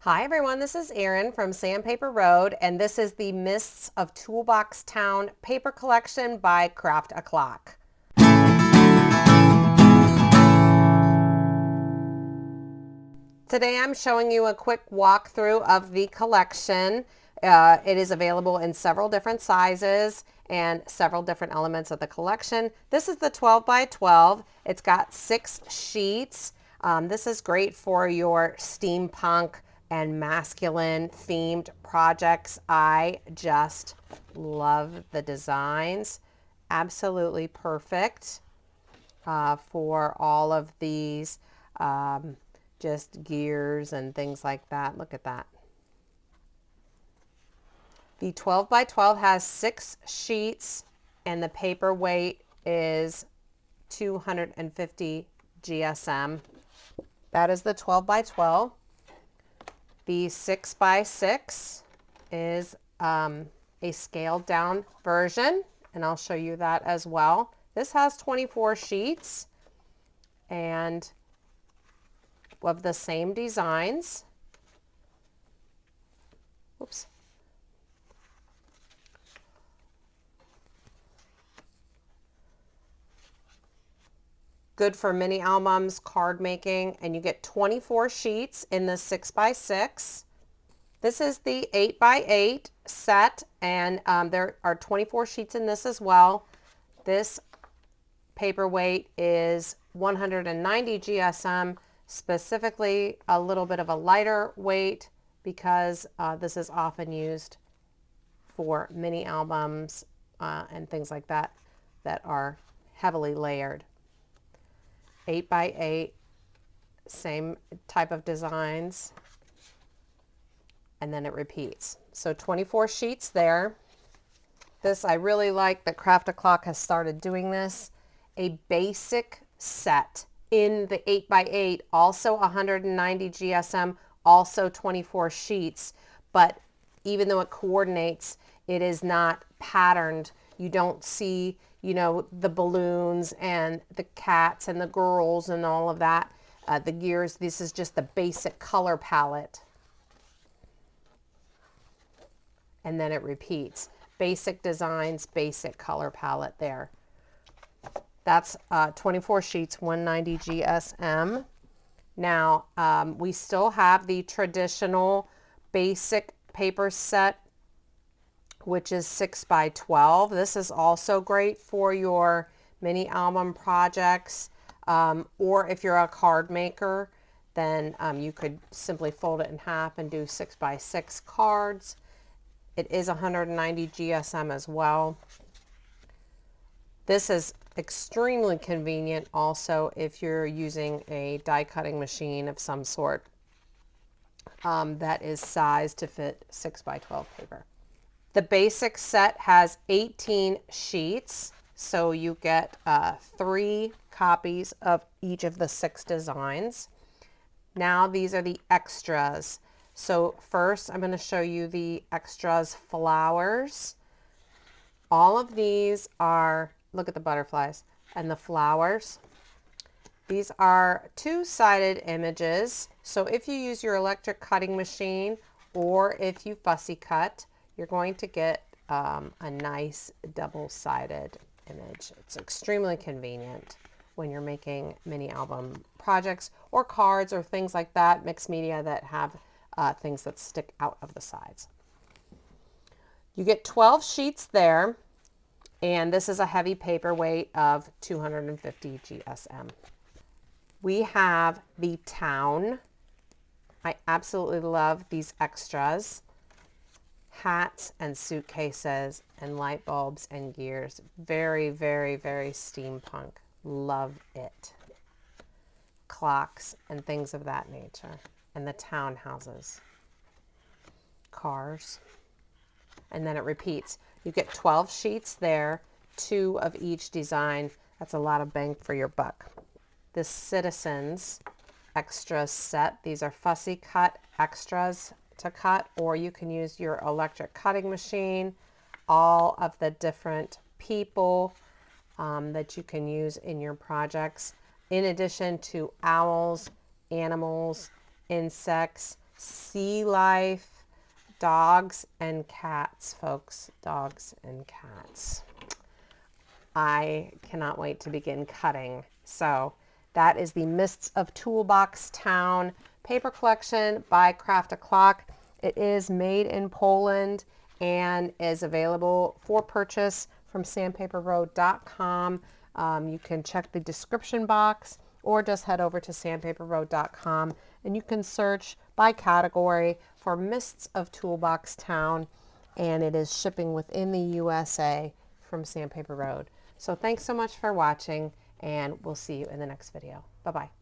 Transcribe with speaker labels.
Speaker 1: Hi everyone, this is Erin from Sandpaper Road, and this is the Mists of Toolbox Town paper collection by Craft a Clock. Today I'm showing you a quick walkthrough of the collection. It is available in several different sizes and several different elements of the collection. This is the 12 by 12. It's got 6 sheets. This is great for your steampunk and masculine themed projects. I just love the designs. Absolutely perfect for all of these just gears and things like that. Look at that. The 12 by 12 has 6 sheets and the paper weight is 250 GSM. That is the 12 by 12. The 6 by 6 is a scaled down version, and I'll show you that as well. This has 24 sheets and of the same designs. Oops. Good for mini albums, card making, and you get 24 sheets in the 6 by 6. This is the 8 by 8 set, and there are 24 sheets in this as well. This paperweight is 190 GSM, specifically a little bit of a lighter weight because this is often used for mini albums and things like that that are heavily layered. 8 by 8, same type of designs, and then it repeats. So 24 sheets there. This, I really like that Craft a Clock has started doing this. A basic set in the 8 by 8, also 190 GSM, also 24 sheets, but even though it coordinates, it is not patterned. You don't see, you know, the balloons and the cats and the girls and all of that, the gears. This is just the basic color palette. And then it repeats. Basic designs, basic color palette there. That's 24 sheets, 190 GSM. Now, we still have the traditional basic paper set, which is 6 by 12. This is also great for your mini album projects, or if you're a card maker, then you could simply fold it in half and do 6 by 6 cards. It is 190 GSM as well. This is extremely convenient also if you're using a die cutting machine of some sort that is sized to fit 6 by 12 paper. The basic set has 18 sheets, so you get 3 copies of each of the 6 designs. Now these are the extras. So first I'm going to show you the extras flowers. All of these are, look at the butterflies and the flowers. These are 2-sided images. So if you use your electric cutting machine or if you fussy cut, you're going to get a nice double-sided image. It's extremely convenient when you're making mini album projects or cards or things like that, mixed media that have things that stick out of the sides. You get 12 sheets there, and this is a heavy paperweight of 250 GSM. We have the town. I absolutely love these extras. Hats and suitcases and light bulbs and gears. Very, very, very steampunk. Love it. Clocks and things of that nature. And the townhouses. Cars. And then it repeats. You get 12 sheets there, 2 of each design. That's a lot of bang for your buck. The Citizens extras set. These are fussy cut extras to cut, or you can use your electric cutting machine. All of the different people that you can use in your projects, in addition to owls, animals, insects, sea life, dogs and cats, folks. Dogs and cats. I cannot wait to begin cutting. So that is the Mists of Toolbox Town paper collection by Craft O'Clock. It is made in Poland and is available for purchase from sandpaperroad.com. You can check the description box or just head over to sandpaperroad.com and you can search by category for Mists of Toolbox Town, and it is shipping within the USA from Sandpaper Road. So thanks so much for watching, and we'll see you in the next video. Bye-bye.